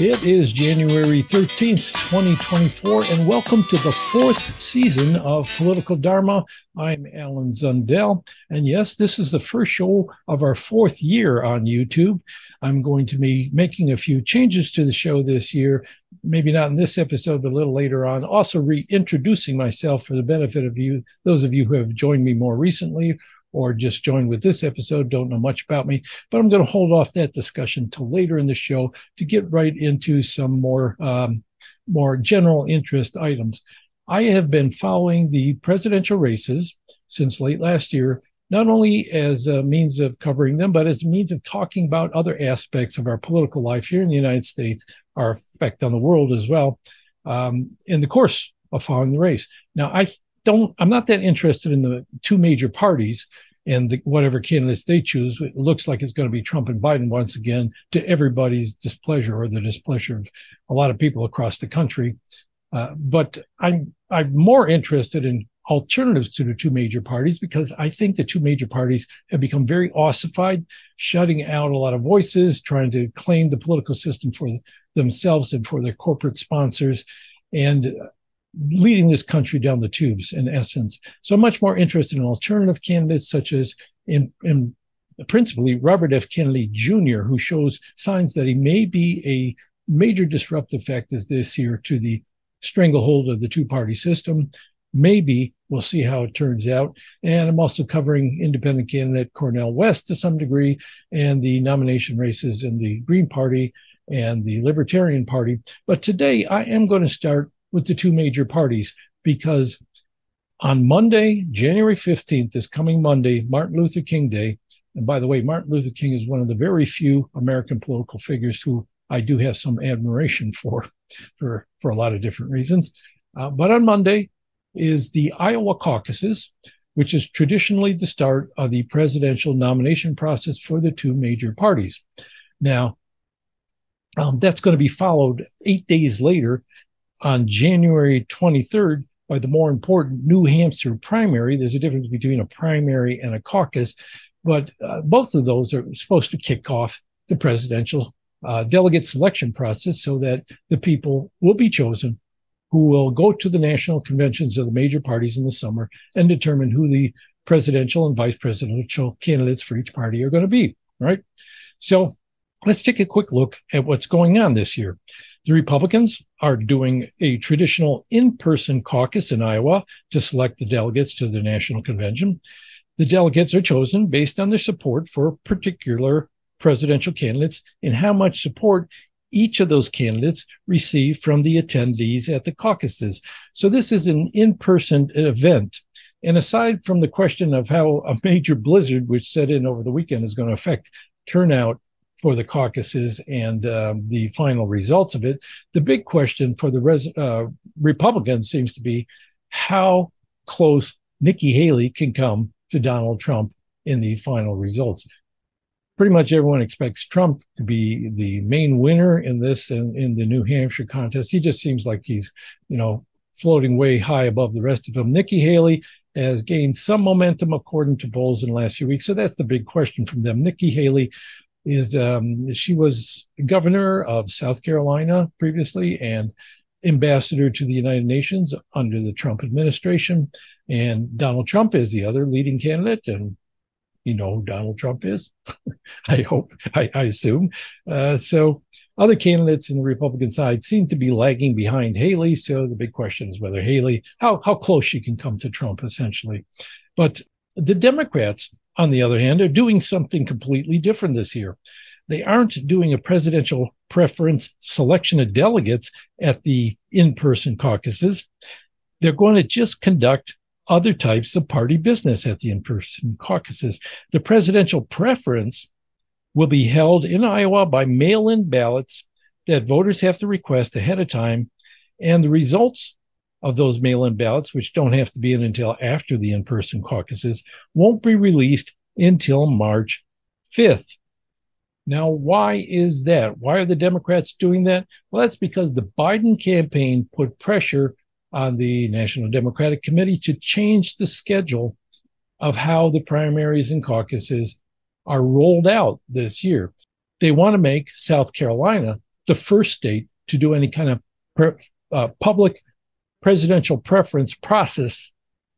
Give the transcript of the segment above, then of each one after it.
It is January 13th, 2024, and welcome to the fourth season of Political Dharma. I'm Alan Zundell, and yes, this is the first show of our fourth year on YouTube. I'm going to be making a few changes to the show this year, maybe not in this episode, but a little later on. Also reintroducing myself for the benefit of you, those of you who have joined me more recently or just joined with this episode, don't know much about me, but I'm going to hold off that discussion till later in the show to get right into some more general interest items. I have been following the presidential races since late last year, not only as a means of covering them, but as a means of talking about other aspects of our political life here in the United States, our effect on the world as well, in the course of following the race. Now, I'm not that interested in the two major parties and whatever candidates they choose. It looks like it's going to be Trump and Biden once again, to everybody's displeasure or the displeasure of a lot of people across the country. But I'm more interested in alternatives to the two major parties, because I think the two major parties have become very ossified, shutting out a lot of voices, trying to claim the political system for themselves and for their corporate sponsors, and leading this country down the tubes, in essence. So I'm much more interested in alternative candidates, such as in principally Robert F. Kennedy Jr., who shows signs that he may be a major disruptive factor this year to the stranglehold of the two-party system. Maybe. We'll see how it turns out. And I'm also covering independent candidate Cornel West to some degree, and the nomination races in the Green Party and the Libertarian Party. But today I am going to start with the two major parties, because on Monday, January 15th, this coming Monday, Martin Luther King Day, and by the way, Martin Luther King is one of the very few American political figures who I do have some admiration for a lot of different reasons. But on Monday is the Iowa caucuses, which is traditionally the start of the presidential nomination process for the two major parties. Now, that's going to be followed 8 days later on January 23rd by the more important New Hampshire primary. There's a difference between a primary and a caucus, but both of those are supposed to kick off the presidential delegate selection process, so that the people will be chosen who will go to the national conventions of the major parties in the summer and determine who the presidential and vice presidential candidates for each party are going to be, right? So let's take a quick look at what's going on this year. The Republicans are doing a traditional in-person caucus in Iowa to select the delegates to the national convention. The delegates are chosen based on their support for particular presidential candidates and how much support each of those candidates receive from the attendees at the caucuses. So this is an in-person event. And aside from the question of how a major blizzard, which set in over the weekend, is going to affect turnout for the caucuses and the final results of it, the big question for the Republicans seems to be how close Nikki Haley can come to Donald Trump in the final results. Pretty much everyone expects Trump to be the main winner in this, in the New Hampshire contest. He just seems like he's, floating way high above the rest of them. Nikki Haley has gained some momentum according to polls in the last few weeks. So that's the big question from them. Nikki Haley is she was governor of South Carolina previously and ambassador to the United Nations under the Trump administration. And Donald Trump is the other leading candidate. And you know who Donald Trump is, I assume. So other candidates in the Republican side seem to be lagging behind Haley. So the big question is whether Haley, how close she can come to Trump, essentially. But the Democrats, on the other hand, are doing something completely different this year. They aren't doing a presidential preference selection of delegates at the in-person caucuses. They're going to just conduct other types of party business at the in-person caucuses. The presidential preference will be held in Iowa by mail-in ballots that voters have to request ahead of time, and the results of those mail-in ballots, which don't have to be in until after the in-person caucuses, won't be released until March 5th. Now, why is that? Why are the Democrats doing that? Well, that's because the Biden campaign put pressure on the National Democratic Committee to change the schedule of how the primaries and caucuses are rolled out this year. They want to make South Carolina the first state to do any kind of public presidential preference process,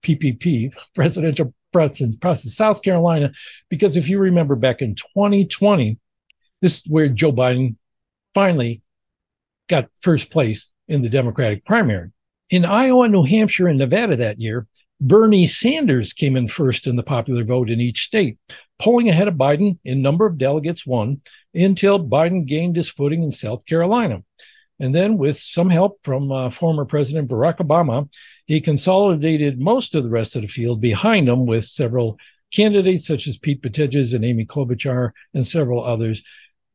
PPP, presidential preference process, South Carolina, because if you remember back in 2020, this is where Joe Biden finally got first place in the Democratic primary. In Iowa, New Hampshire, and Nevada that year, Bernie Sanders came in first in the popular vote in each state, pulling ahead of Biden in number of delegates won until Biden gained his footing in South Carolina. And then, with some help from former President Barack Obama, he consolidated most of the rest of the field behind him, with several candidates such as Pete Buttigieg and Amy Klobuchar and several others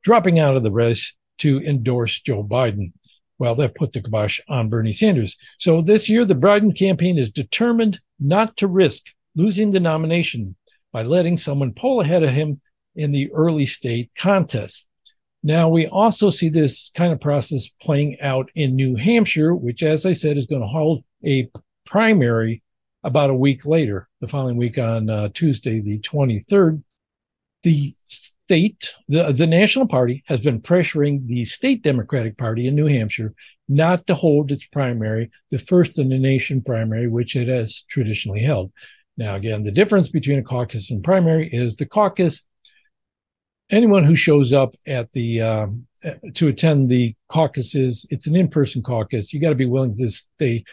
dropping out of the race to endorse Joe Biden. Well, that put the kibosh on Bernie Sanders. So this year, the Biden campaign is determined not to risk losing the nomination by letting someone pull ahead of him in the early state contest. Now, we also see this kind of process playing out in New Hampshire, which, as I said, is going to hold a primary about a week later, the following week on Tuesday, the 23rd. The National Party has been pressuring the state Democratic Party in New Hampshire not to hold its primary, the first in the nation primary, which it has traditionally held. Now, again, the difference between a caucus and primary is the caucus, anyone who shows up at the to attend the caucuses, it's an in-person caucus. You got to be willing to stay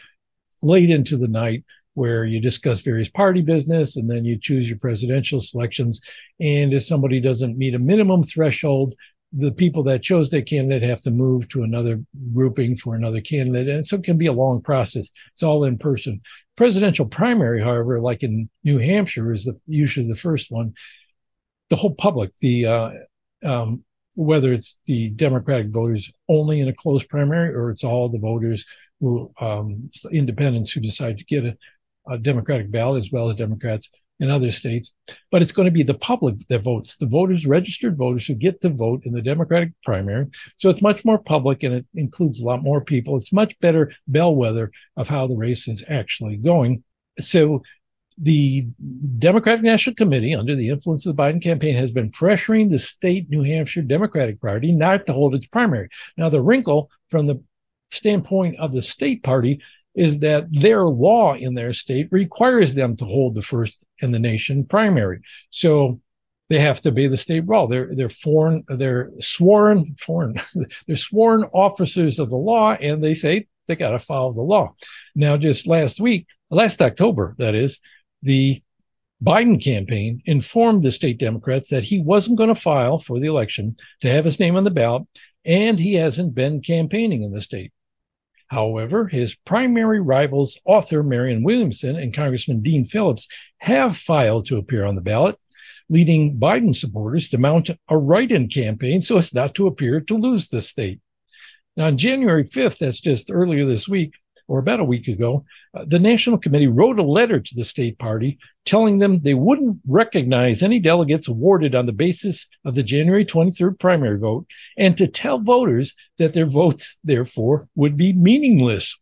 late into the night, where you discuss various party business and then you choose your presidential selections. And if somebody doesn't meet a minimum threshold, the people that chose their candidate have to move to another grouping for another candidate. And so it can be a long process. It's all in person. Presidential primary, however, like in New Hampshire, is usually the first one. The whole public, whether it's the Democratic voters only in a closed primary, or it's all the voters who independents who decide to get a Democratic ballot, as well as Democrats in other states. But it's going to be the public that votes, the voters, registered voters who get to vote in the Democratic primary. So it's much more public, and it includes a lot more people. It's much better bellwether of how the race is actually going. So the Democratic National Committee, under the influence of the Biden campaign, has been pressuring the state New Hampshire Democratic Party not to hold its primary. Now, the wrinkle from the standpoint of the state party is that their law in their state requires them to hold the first in the nation primary. So they have to obey the state law. They're sworn officers of the law, and they say they got to follow the law. Now, just last October, that is, the Biden campaign informed the state Democrats that he wasn't going to file for the election to have his name on the ballot, and he hasn't been campaigning in the state. However, his primary rivals, author Marianne Williamson and Congressman Dean Phillips, have filed to appear on the ballot, leading Biden supporters to mount a write-in campaign so as not to appear to lose the state. Now, on January 5th, that's just earlier this week, or about a week ago, the National Committee wrote a letter to the state party telling them they wouldn't recognize any delegates awarded on the basis of the January 23rd primary vote, and to tell voters that their votes, therefore, would be meaningless.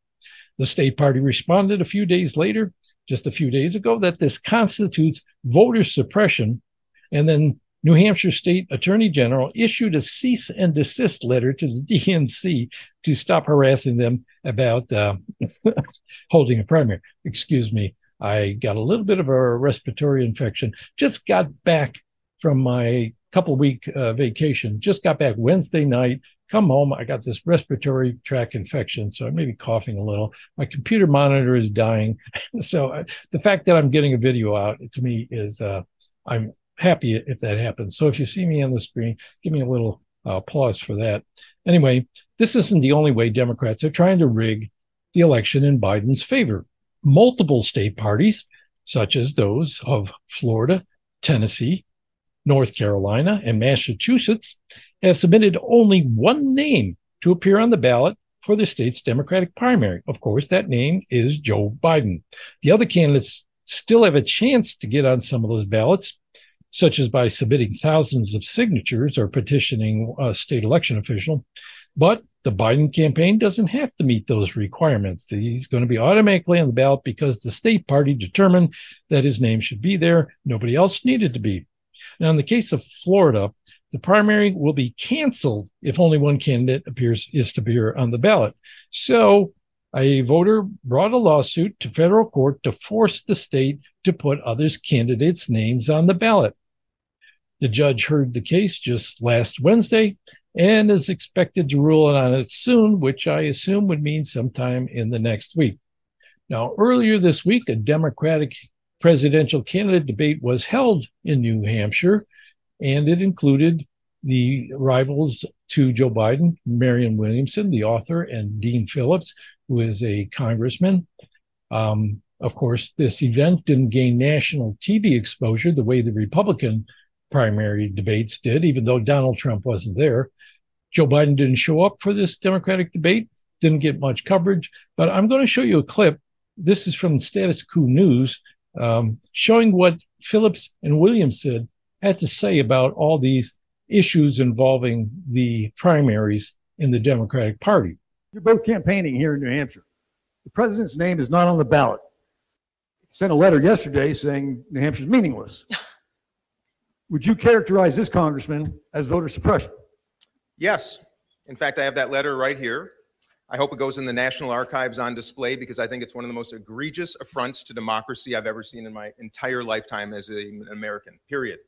The state party responded a few days later, just a few days ago, that this constitutes voter suppression, and then New Hampshire State Attorney General issued a cease and desist letter to the DNC to stop harassing them about holding a primary. Excuse me, I got a little bit of a respiratory infection. Just got back from my couple-week vacation. Just got back Wednesday night. Come home, I got this respiratory tract infection, so I may be coughing a little. My computer monitor is dying. So the fact that I'm getting a video out, to me, is I'm happy if that happens. So if you see me on the screen, give me a little applause for that. Anyway, this isn't the only way Democrats are trying to rig the election in Biden's favor. Multiple state parties, such as those of Florida, Tennessee, North Carolina, and Massachusetts, have submitted only one name to appear on the ballot for the state's Democratic primary. Of course, that name is Joe Biden. The other candidates still have a chance to get on some of those ballots, such as by submitting thousands of signatures or petitioning a state election official. But the Biden campaign doesn't have to meet those requirements. He's going to be automatically on the ballot because the state party determined that his name should be there. Nobody else needed to be. Now, in the case of Florida, the primary will be canceled if only one candidate is to appear on the ballot. So a voter brought a lawsuit to federal court to force the state to put other candidates' names on the ballot. The judge heard the case just last Wednesday and is expected to rule on it soon, which I assume would mean sometime in the next week. Now, earlier this week, a Democratic presidential candidate debate was held in New Hampshire, and it included the rivals to Joe Biden, Marianne Williamson, the author, and Dean Phillips, who is a congressman. Of course, this event didn't gain national TV exposure the way the Republican primary debates did, even though Donald Trump wasn't there. Joe Biden didn't show up for this Democratic debate, didn't get much coverage, but I'm going to show you a clip. This is from Status Quo News, showing what Phillips and Williamson had to say about all these issues involving the primaries in the Democratic Party. You're both campaigning here in New Hampshire. The president's name is not on the ballot. He sent a letter yesterday saying New Hampshire's meaningless. Would you characterize this, Congressman, as voter suppression? Yes. In fact, I have that letter right here. I hope it goes in the National Archives on display because I think it's one of the most egregious affronts to democracy I've ever seen in my entire lifetime as an American, period.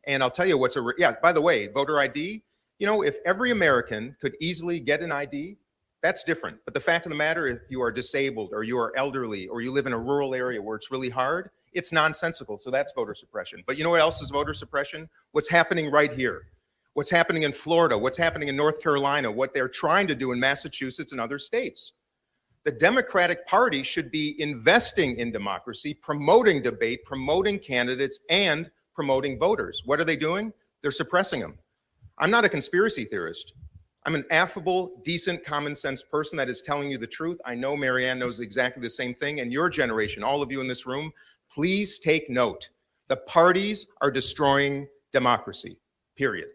And I'll tell you what's by the way, voter ID, you know, if every American could easily get an ID, that's different. But the fact of the matter, if you are disabled or you are elderly or you live in a rural area where it's really hard, it's nonsensical. So that's voter suppression. But you know what else is voter suppression? What's happening right here. What's happening in Florida, what's happening in North Carolina, what they're trying to do in Massachusetts and other states. The Democratic Party should be investing in democracy, promoting debate, promoting candidates, and promoting voters. What are they doing? They're suppressing them. I'm not a conspiracy theorist. I'm an affable, decent, common sense person that is telling you the truth. I know Marianne knows exactly the same thing, and your generation, all of you in this room, please take note. The parties are destroying democracy, period.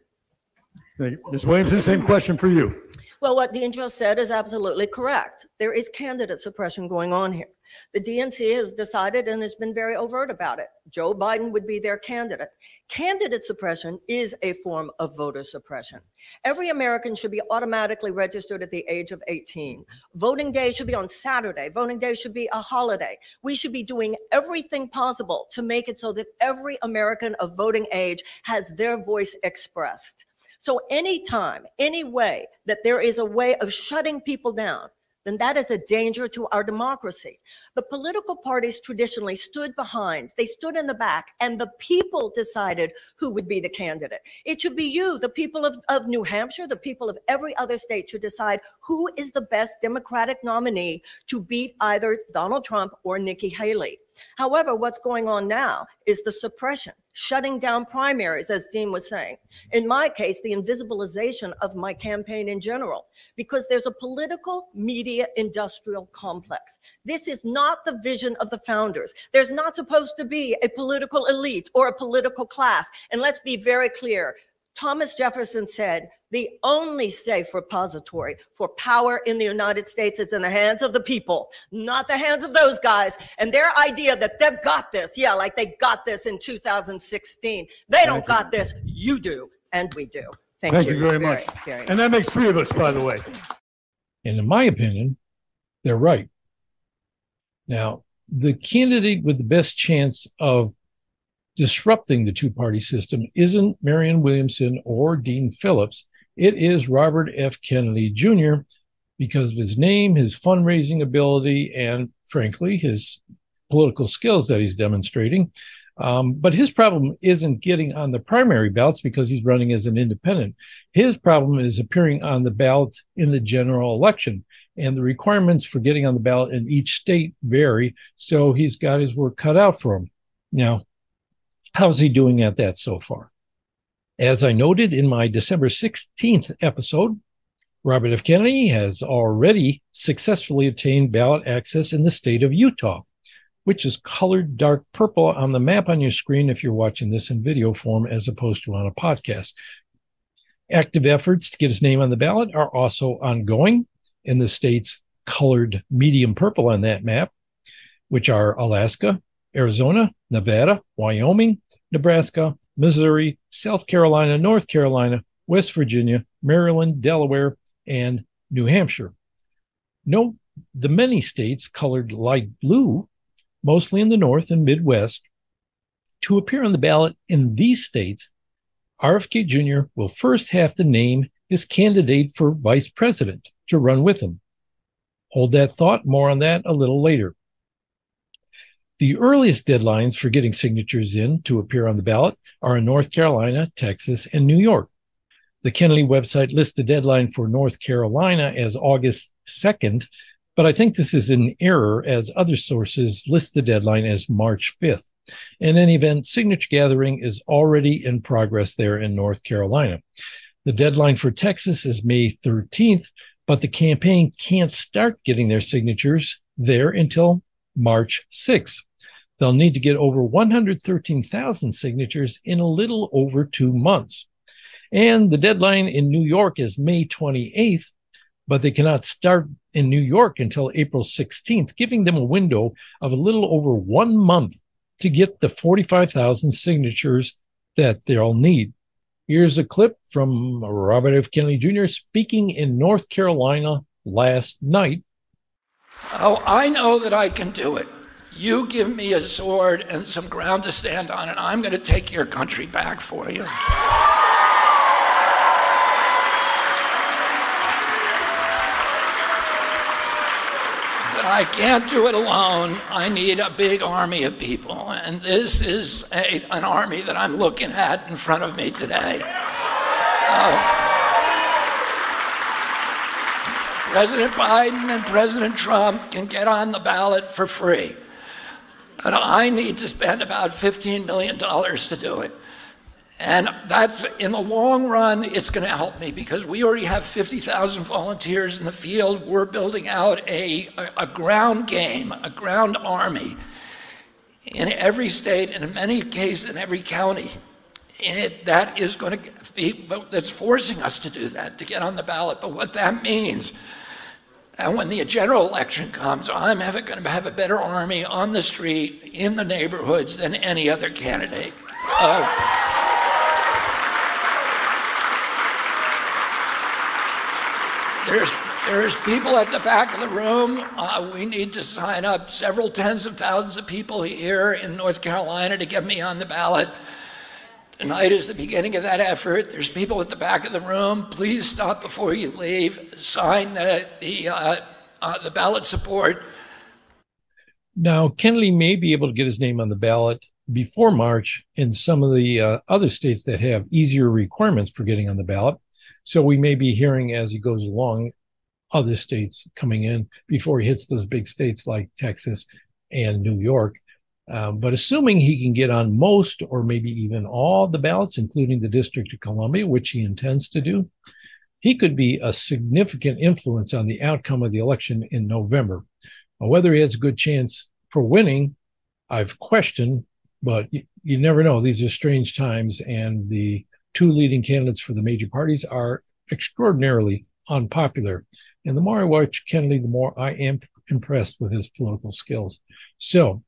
Ms. Williamson, same question for you. Well, what Dean just said is absolutely correct. There is candidate suppression going on here. The DNC has decided and has been very overt about it. Joe Biden would be their candidate. Candidate suppression is a form of voter suppression. Every American should be automatically registered at the age of 18. Voting day should be on Saturday. Voting day should be a holiday. We should be doing everything possible to make it so that every American of voting age has their voice expressed. So anytime, any way that there is a way of shutting people down, then that is a danger to our democracy. The political parties traditionally stood behind, they stood in the back, and the people decided who would be the candidate. It should be you, the people of New Hampshire, the people of every other state should decide who is the best Democratic nominee to beat either Donald Trump or Nikki Haley. However, what's going on now is the suppression, shutting down primaries, as Dean was saying. In my case, the invisibilization of my campaign in general, because there's a political media industrial complex. This is not the vision of the founders. There's not supposed to be a political elite or a political class. And let's be very clear. Thomas Jefferson said, the only safe repository for power in the United States is in the hands of the people, not the hands of those guys. And their idea that they've got this, yeah, like they got this in 2016. They don't got this, you do, and we do. Thank you very much. And that makes 3 of us, by the way. And in my opinion, they're right. Now, the candidate with the best chance of disrupting the two-party system isn't Marianne Williamson or Dean Phillips. It is Robert F. Kennedy Jr. because of his name, his fundraising ability, and frankly, his political skills that he's demonstrating. But his problem isn't getting on the primary ballots because he's running as an independent. His problem is appearing on the ballot in the general election. And the requirements for getting on the ballot in each state vary. So he's got his work cut out for him. Now, how's he doing at that so far? As I noted in my December 16th episode, Robert F. Kennedy has already successfully attained ballot access in the state of Utah, which is colored dark purple on the map on your screen if you're watching this in video form as opposed to on a podcast. Active efforts to get his name on the ballot are also ongoing in the states colored medium purple on that map, which are Alaska, Arizona, Nevada, Wyoming, Nebraska, Missouri, South Carolina, North Carolina, West Virginia, Maryland, Delaware, and New Hampshire. Note the many states colored light blue, mostly in the North and Midwest. To appear on the ballot in these states, RFK Jr. will first have to name his candidate for vice president to run with him. Hold that thought, more on that a little later. The earliest deadlines for getting signatures in to appear on the ballot are in North Carolina, Texas, and New York. The Kennedy website lists the deadline for North Carolina as August 2nd, but I think this is an error as other sources list the deadline as March 5th. In any event, signature gathering is already in progress there in North Carolina. The deadline for Texas is May 13th, but the campaign can't start getting their signatures there until March 6th. They'll need to get over 113,000 signatures in a little over 2 months. And the deadline in New York is May 28th, but they cannot start in New York until April 16th, giving them a window of a little over 1 month to get the 45,000 signatures that they'll need. Here's a clip from Robert F. Kennedy Jr. speaking in North Carolina last night. Oh, I know that I can do it. You give me a sword and some ground to stand on, and I'm going to take your country back for you. But I can't do it alone. I need a big army of people, and this is an army that I'm looking at in front of me today. President Biden and President Trump can get on the ballot for free. But I need to spend about $15 million to do it. And that's, in the long run, it's going to help me because we already have 50,000 volunteers in the field. We're building out a ground game, a ground army in every state, and in many cases in every county. And that is going to be, that's forcing us to do that, to get on the ballot. But what that means, and when the general election comes, I'm going to have a better army on the street, in the neighborhoods, than any other candidate. There's people at the back of the room. We need to sign up several tens of thousands of people here in North Carolina to get me on the ballot. Tonight is the beginning of that effort. There's people at the back of the room. Please stop before you leave. Sign the ballot support. Now, Kennedy may be able to get his name on the ballot before March in some of the other states that have easier requirements for getting on the ballot. So we may be hearing as he goes along other states coming in before he hits those big states like Texas and New York. But assuming he can get on most or maybe even all the ballots, including the District of Columbia, which he intends to do, he could be a significant influence on the outcome of the election in November. Now, whether he has a good chance for winning, I've questioned, but you never know. These are strange times, and the two leading candidates for the major parties are extraordinarily unpopular. And the more I watch Kennedy, the more I am impressed with his political skills. So,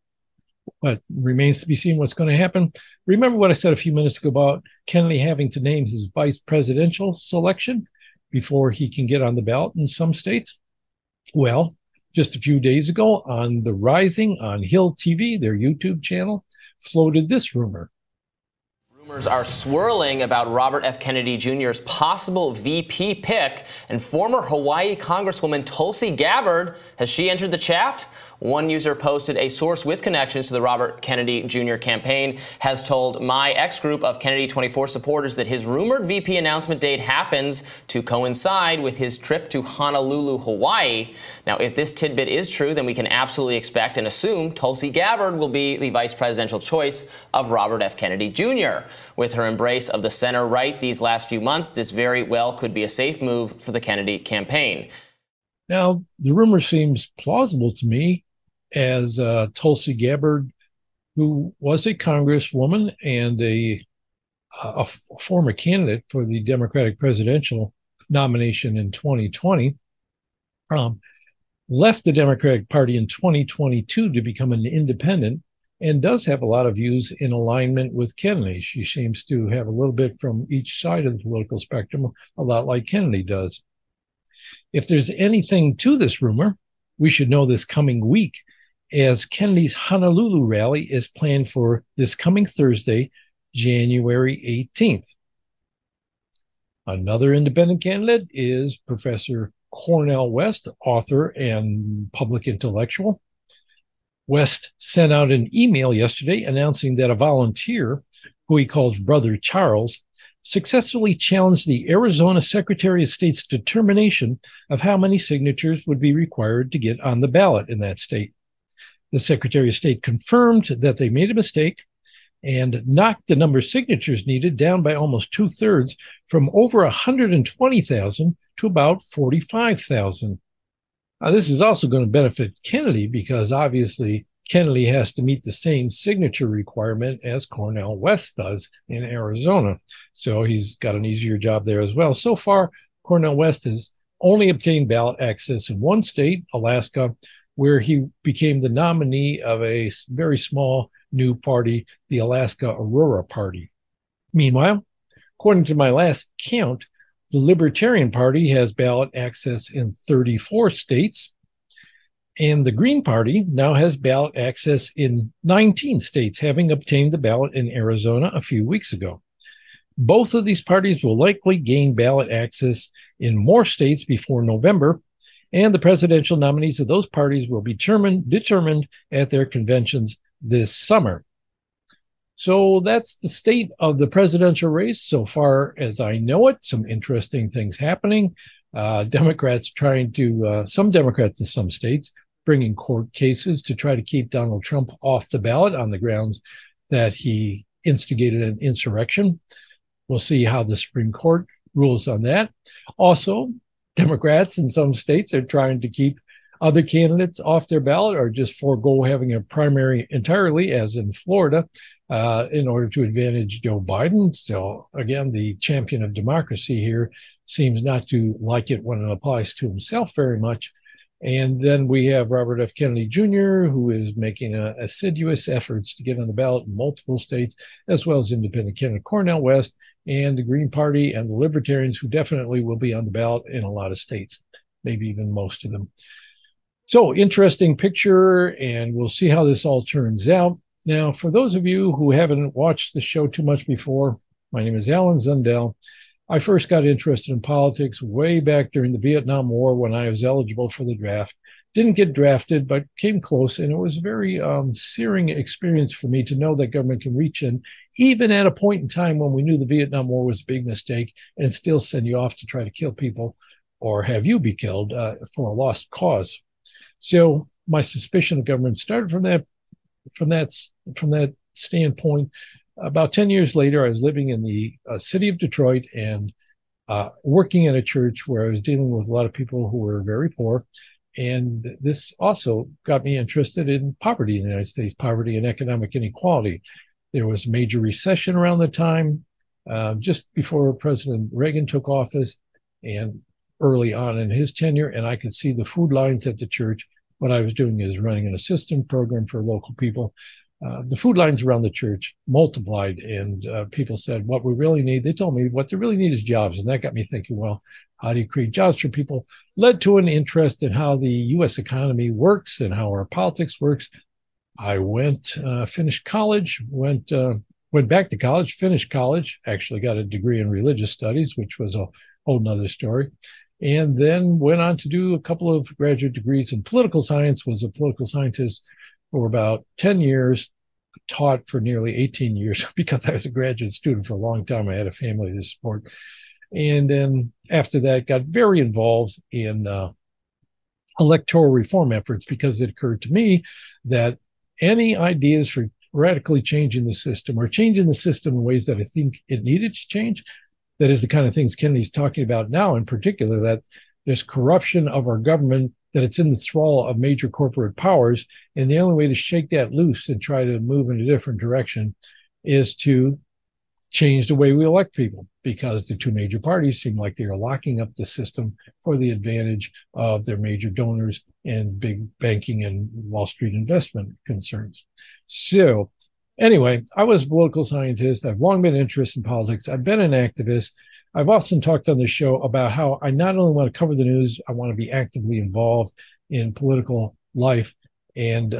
but remains to be seen what's going to happen. Remember what I said a few minutes ago about Kennedy having to name his vice presidential selection before he can get on the ballot in some states? Well, just a few days ago on The Rising on Hill TV, their YouTube channel, floated this rumor. Rumors are swirling about Robert F. Kennedy Jr.'s possible VP pick, and former Hawaii Congresswoman Tulsi Gabbard, has she entered the chat? One user posted, a source with connections to the Robert Kennedy Jr. campaign has told my ex-group of Kennedy 24 supporters that his rumored VP announcement date happens to coincide with his trip to Honolulu, Hawaii. Now, if this tidbit is true, then we can absolutely expect and assume Tulsi Gabbard will be the vice presidential choice of Robert F. Kennedy Jr. With her embrace of the center right these last few months, this very well could be a safe move for the Kennedy campaign. Now, the rumor seems plausible to me, as Tulsi Gabbard, who was a congresswoman and a former candidate for the Democratic presidential nomination in 2020, left the Democratic Party in 2022 to become an independent, and does have a lot of views in alignment with Kennedy. She seems to have a little bit from each side of the political spectrum, a lot like Kennedy does. If there's anything to this rumor, we should know this coming week, as Kennedy's Honolulu rally is planned for this coming Thursday, January 18th. Another independent candidate is Professor Cornel West, author and public intellectual. West sent out an email yesterday announcing that a volunteer, who he calls Brother Charles, successfully challenged the Arizona Secretary of State's determination of how many signatures would be required to get on the ballot in that state. The Secretary of State confirmed that they made a mistake and knocked the number of signatures needed down by almost 2/3 from over 120,000 to about 45,000. This is also going to benefit Kennedy because obviously Kennedy has to meet the same signature requirement as Cornel West does in Arizona. So he's got an easier job there as well. So far, Cornel West has only obtained ballot access in one state, Alaska, where he became the nominee of a very small new party, the Alaska Aurora Party. Meanwhile, according to my last count, the Libertarian Party has ballot access in 34 states, and the Green Party now has ballot access in 19 states, having obtained the ballot in Arizona a few weeks ago. Both of these parties will likely gain ballot access in more states before November, and the presidential nominees of those parties will be determined at their conventions this summer. So that's the state of the presidential race so far as I know it. Some interesting things happening. Some Democrats in some states bringing court cases to try to keep Donald Trump off the ballot on the grounds that he instigated an insurrection. We'll see how the Supreme Court rules on that. Also, Democrats in some states are trying to keep other candidates off their ballot or just forego having a primary entirely, as in Florida, in order to advantage Joe Biden. So again, the champion of democracy here seems not to like it when it applies to himself very much. And then we have Robert F. Kennedy Jr., who is making assiduous efforts to get on the ballot in multiple states, as well as independent candidate Cornel West and the Green Party and the Libertarians, who definitely will be on the ballot in a lot of states, maybe even most of them. So interesting picture, and we'll see how this all turns out. Now, for those of you who haven't watched the show too much before, my name is Alan Zundell. I first got interested in politics way back during the Vietnam War when I was eligible for the draft. Didn't get drafted, but came close, and it was a very searing experience for me to know that government can reach in, even at a point in time when we knew the Vietnam War was a big mistake, and still send you off to try to kill people or have you be killed for a lost cause. So my suspicion of government started from that standpoint. About 10 years later, I was living in the city of Detroit and working at a church where I was dealing with a lot of people who were very poor. And this also got me interested in poverty in the United States, poverty and economic inequality. There was a major recession around the time, just before President Reagan took office and early on in his tenure. And I could see the food lines at the church. What I was doing is running an assistance program for local people. The food lines around the church multiplied, and people said, what we really need, they told me what they really need is jobs. And that got me thinking, well, how do you create jobs for people? Led to an interest in how the U.S. economy works and how our politics works. I finished college, went back to college, finished college, actually got a degree in religious studies, which was a whole nother story. And then went on to do a couple of graduate degrees in political science, was a political scientist for about 10 years, taught for nearly 18 years because I was a graduate student for a long time. I had a family to support. And then after that, got very involved in electoral reform efforts because it occurred to me that any ideas for radically changing the system or changing the system in ways that I think it needed to change, that is the kind of things Kennedy's talking about now, in particular, that there's corruption of our government, that it's in the thrall of major corporate powers. And the only way to shake that loose and try to move in a different direction is to change the way we elect people, because the two major parties seem like they are locking up the system for the advantage of their major donors and big banking and Wall Street investment concerns. So anyway, I was a political scientist. I've long been interested in politics. I've been an activist. I've often talked on the show about how I not only want to cover the news, I want to be actively involved in political life. And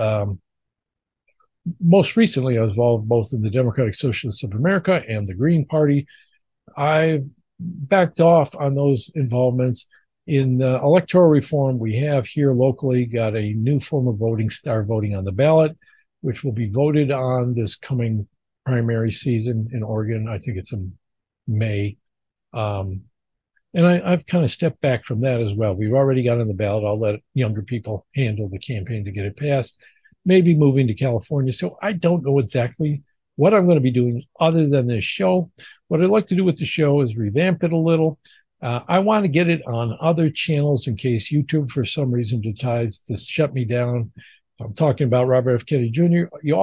most recently, I was involved both in the Democratic Socialists of America and the Green Party. I backed off on those involvements. In the electoral reform we have here locally, got a new form of voting, star voting on the ballot, which will be voted on this coming primary season in Oregon. I think it's in May. And I've kind of stepped back from that as well. We've already got on the ballot. I'll let younger people handle the campaign to get it passed. Maybe moving to California. So I don't know exactly what I'm going to be doing other than this show. What I'd like to do with the show is revamp it a little. I want to get it on other channels in case YouTube, for some reason, decides to shut me down. I'm talking about Robert F. Kennedy Jr. You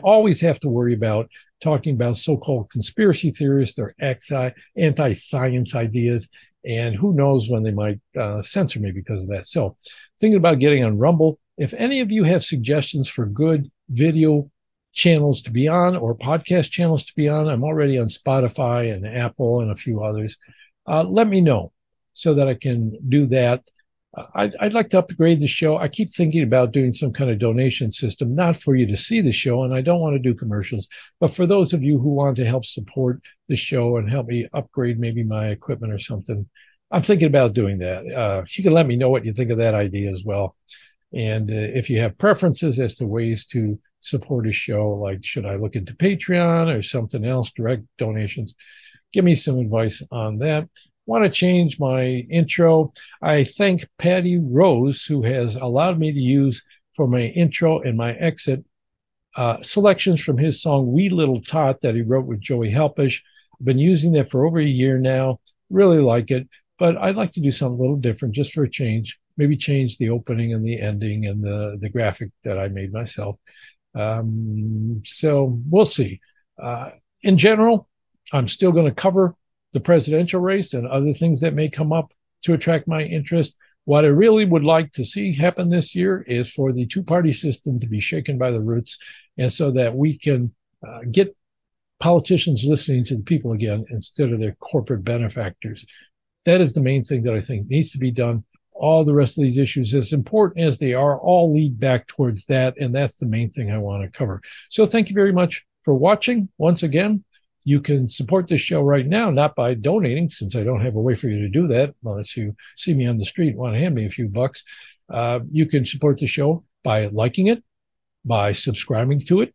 always have to worry about talking about so-called conspiracy theorists or anti-science ideas, and who knows when they might censor me because of that. So thinking about getting on Rumble. If any of you have suggestions for good video channels to be on or podcast channels to be on, I'm already on Spotify and Apple and a few others. Let me know so that I can do that. I'd like to upgrade the show. I keep thinking about doing some kind of donation system, not for you to see the show, and I don't want to do commercials, but for those of you who want to help support the show and help me upgrade maybe my equipment or something. I'm thinking about doing that. You can let me know what you think of that idea as well. And if you have preferences as to ways to support a show, like should I look into Patreon or something else, direct donations, give me some advice on that. Want to change my intro. I thank Patty Rose, who has allowed me to use for my intro and my exit selections from his song Wee Little Tot that he wrote with Joey Helpish. I've been using that for over a year now. Really like it, but I'd like to do something a little different just for a change. Maybe change the opening and the ending and the graphic that I made myself. So we'll see. In general, I'm still going to cover the presidential race and other things that may come up to attract my interest. What I really would like to see happen this year is for the two-party system to be shaken by the roots, and so that we can get politicians listening to the people again instead of their corporate benefactors. That is the main thing that I think needs to be done. All the rest of these issues, as important as they are, all lead back towards that, and that's the main thing I want to cover. So thank you very much for watching. Once again, you can support this show right now, not by donating, since I don't have a way for you to do that, unless you see me on the street and want to hand me a few bucks. You can support the show by liking it, by subscribing to it,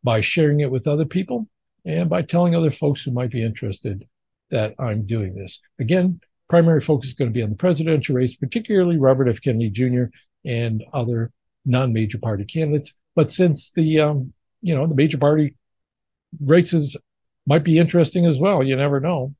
by sharing it with other people, and by telling other folks who might be interested that I'm doing this. Again, primary focus is going to be on the presidential race, particularly Robert F. Kennedy Jr. and other non-major party candidates. But since the major party races might be interesting as well, you never know.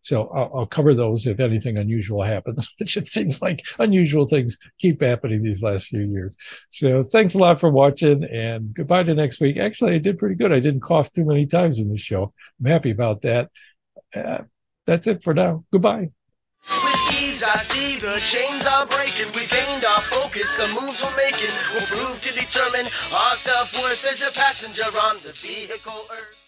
So I'll cover those if anything unusual happens, which it seems like unusual things keep happening these last few years. So thanks a lot for watching, and goodbye to next week. Actually, I did pretty good. I didn't cough too many times in the show. I'm happy about that. That's it for now. Goodbye. With ease, I see the chains are breaking. We gained our focus. The moves we're making will prove to determine our self-worth as a passenger on this vehicle Earth.